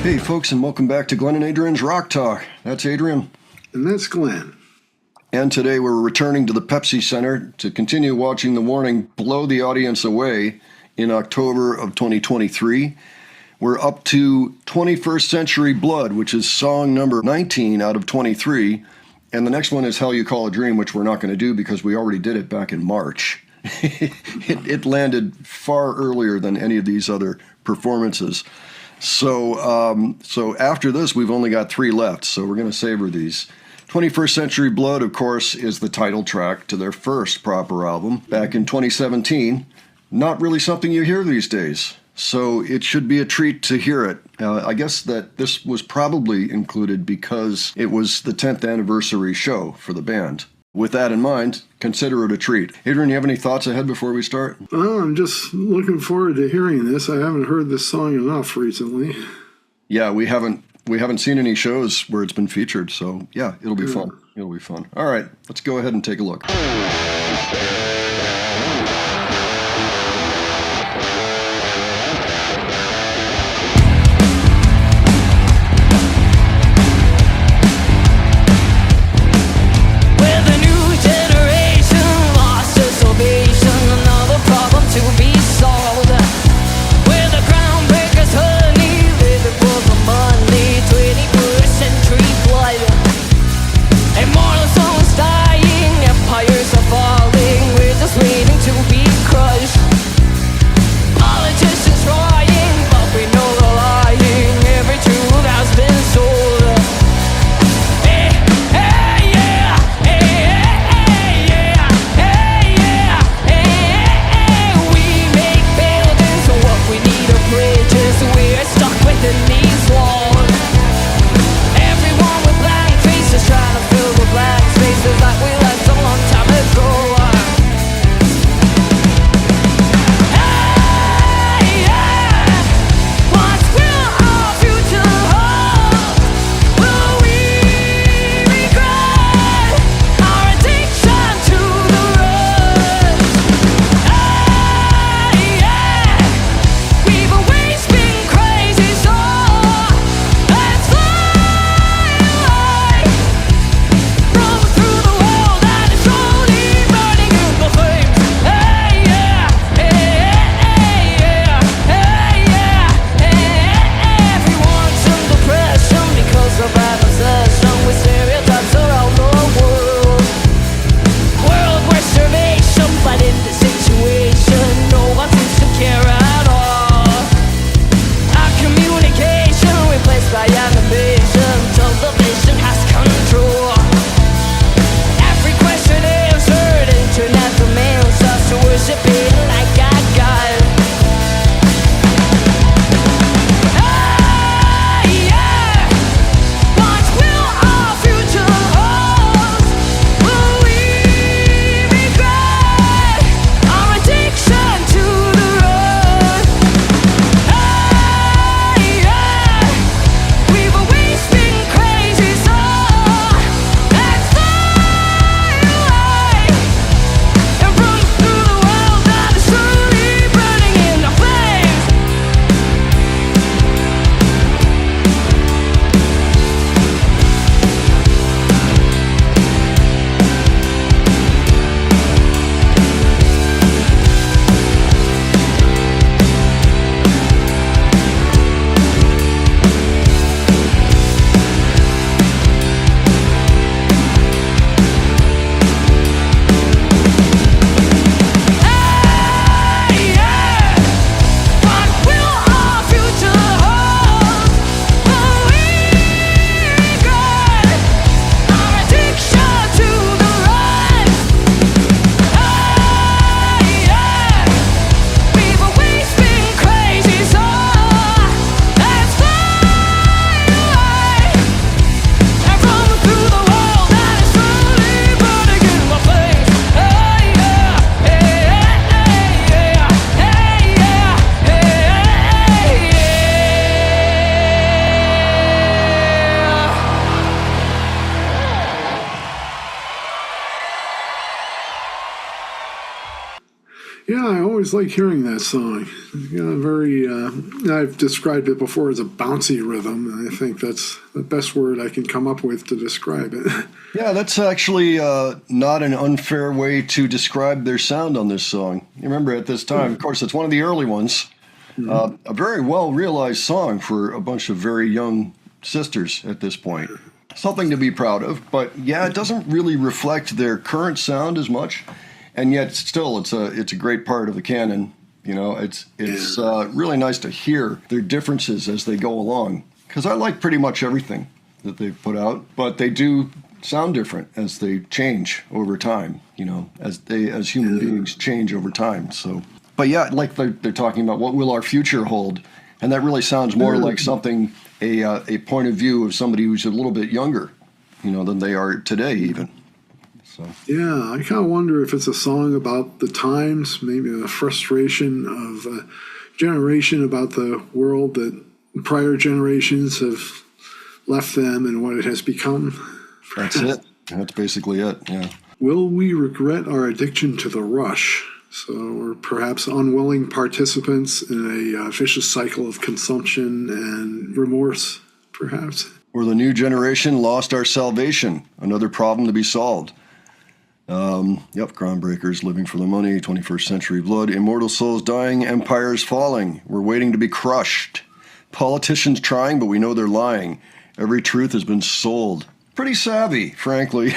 Hey folks, and welcome back to Glenn and Adrian's Rock Talk. That's Adrian. And that's Glenn. And today we're returning to the Pepsi Center to continue watching The Warning blow the audience away in October of 2023. We're up to 21st Century Blood, which is song number 19 out of 23. And the next one is Hell You Call a Dream, which we're not going to do because we already did it back in March. It landed far earlier than any of these other performances. So after this, we've only got 3 left, so we're going to savor these. 21st Century Blood, of course, is the title track to their first proper album back in 2017. Not really something you hear these days, so it should be a treat to hear it. I guess that this was probably included because it was the 10th anniversary show for the band. With that in mind, consider it a treat. Adrian, you have any thoughts ahead before we start? Well, I'm just looking forward to hearing this. I haven't heard this song enough recently. Yeah, we haven't seen any shows where it's been featured, so yeah, it'll be fun. It'll be fun. All right, let's go ahead and take a look. Immortal souls dying, empires are falling. always like hearing that song. It's got a very, I've described it before as a bouncy rhythm, and I think that's the best word I can come up with to describe it. Yeah, that's actually not an unfair way to describe their sound on this song. You remember at this time, of course, it's one of the early ones. A very well-realized song for a bunch of very young sisters at this point. Something to be proud of, but yeah, it doesn't really reflect their current sound as much, and yet still it's a great part of the canon. It's really nice to hear their differences as they go along, because I like pretty much everything that they've put out, but they do sound different as they change over time, as human beings change over time. So, but yeah, like they're talking about what will our future hold, and that really sounds more like something, a point of view of somebody who's a little bit younger, than they are today even. So yeah, I kind of wonder if it's a song about the times, maybe a frustration of a generation about the world that prior generations have left them and what it has become. That's it. That's basically it, yeah. Will we regret our addiction to the rush? So we're perhaps unwilling participants in a vicious cycle of consumption and remorse, perhaps. Or the new generation lost our salvation, another problem to be solved. Groundbreakers, living for the money, 21st century blood, immortal souls dying, empires falling. We're waiting to be crushed. Politicians trying, but we know they're lying. Every truth has been sold. Pretty savvy, frankly.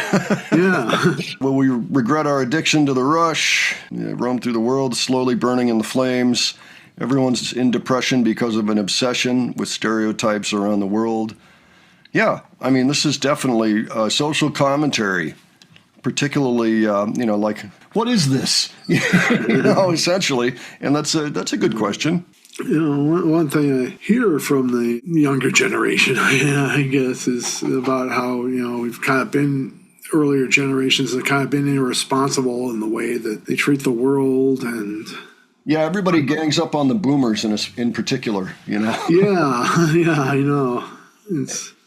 Yeah. Will we regret our addiction to the rush? Roam through the world, slowly burning in the flames. Everyone's in depression because of an obsession with stereotypes around the world. Yeah, I mean, this is definitely a social commentary, particularly, like, what is this? Essentially. And that's a good question. One thing I hear from the younger generation, I guess, is about how, we've kind of been, earlier generations have kind of been irresponsible in the way that they treat the world. And yeah, everybody gangs up on the boomers in particular, Yeah, I know.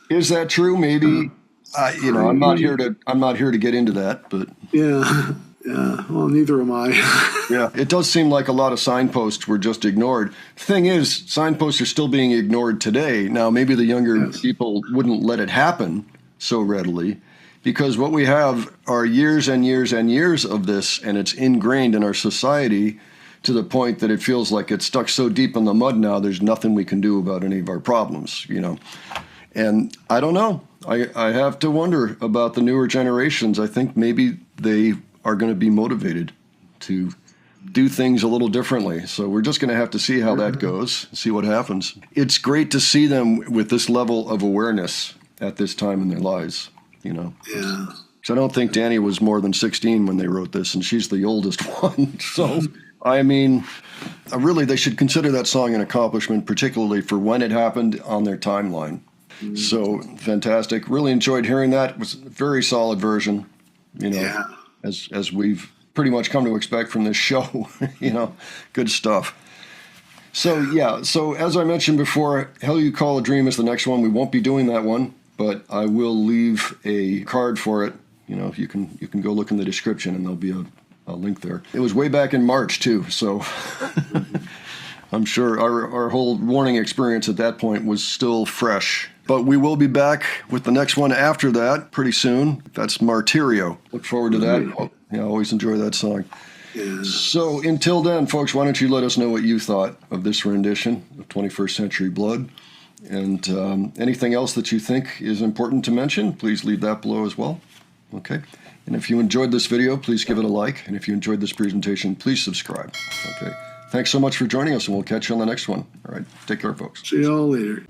Is that true? Maybe. I'm not here to get into that, but yeah. Well, neither am I. Yeah, it does seem like a lot of signposts were just ignored. Thing is, signposts are still being ignored today. Now, maybe the younger people wouldn't let it happen so readily, because what we have are years and years and years of this, and it's ingrained in our society to the point that it feels like it's stuck so deep in the mud now, there's nothing we can do about any of our problems, And I don't know. I have to wonder about the newer generations. I think maybe they are going to be motivated to do things a little differently. So we're just going to have to see how that goes, see what happens. It's great to see them with this level of awareness at this time in their lives, Yeah. So I don't think Danny was more than 16 when they wrote this, and she's the oldest one. So, I mean, really, they should consider that song an accomplishment, particularly for when it happened on their timeline. So fantastic. Really enjoyed hearing that. It was a very solid version, as we've pretty much come to expect from this show, good stuff. So as I mentioned before, Hell You Call a Dream is the next one. We won't be doing that one, but I will leave a card for it. You can go look in the description and there'll be a link there. It was way back in March too, so I'm sure our whole warning experience at that point was still fresh. But we will be back with the next one after that pretty soon. That's Martirio. Look forward to that. I always enjoy that song. Yeah. So until then, folks, why don't you let us know what you thought of this rendition of 21st Century Blood? And anything else that you think is important to mention, please leave that below as well. Okay. And if you enjoyed this video, please give it a like. And if you enjoyed this presentation, please subscribe. Okay. Thanks so much for joining us, and we'll catch you on the next one. All right. Take care, folks. See y'all later.